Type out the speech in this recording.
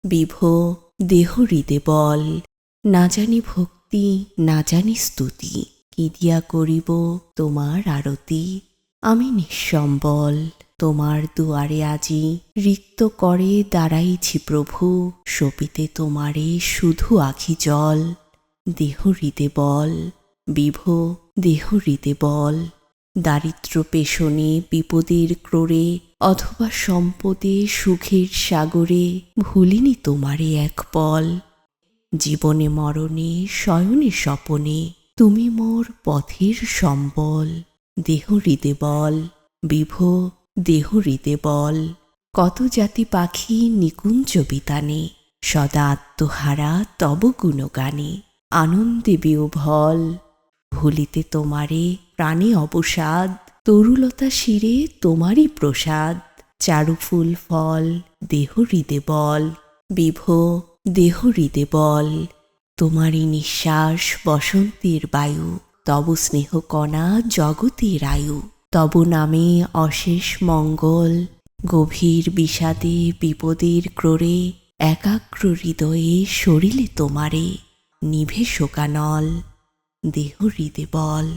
বিভো দেহ হৃদে বল, না জানি ভক্তি না জানি স্তুতি, কি দিয়া করিব তোমার আরতি। আমি নিঃসম্বল তোমার দুয়ারে আজি, রিক্ত করে দাঁড়াইছি প্রভু, সপিতে তোমারে শুধু আখি জল। দেহ হৃদে বল, বিভো দেহ হৃদে বল, দারিদ্র পেশনে বিপদের ক্রোড়ে, অথবা সম্পদে সুখের সাগরে, ভুলিনি তোমারে এক পল। জীবনে মরণে শয়নে স্বপনে, তুমি মোর পথের সম্বল। দেহ হৃদে বল, বিভো দেহ হৃদে বল, কত জাতি পাখি নিকুঞ্জ বিতানে, সদা আত্মহারা তব গুণগানে, আনন্দে বিহ্বল। ভুলিতে তোমারে প্রাণে অবসাদ, তরুলতা শিরে তোমারই প্রসাদ, চারু ফুল ফল দেহ হৃদে বল। বিভো দেহ হৃদে বল, তোমারই নিঃশ্বাস বসন্তের বায়ু, তব স্নেহকণা জগতের আয়ু, তব নামে অশেষ মঙ্গল। গভীর বিষাদে বিপদের ক্রোড়ে, একাগ্র হৃদয়ে সরিলে তোমারে, নিভে শোকানল। দেহ হৃদে বল।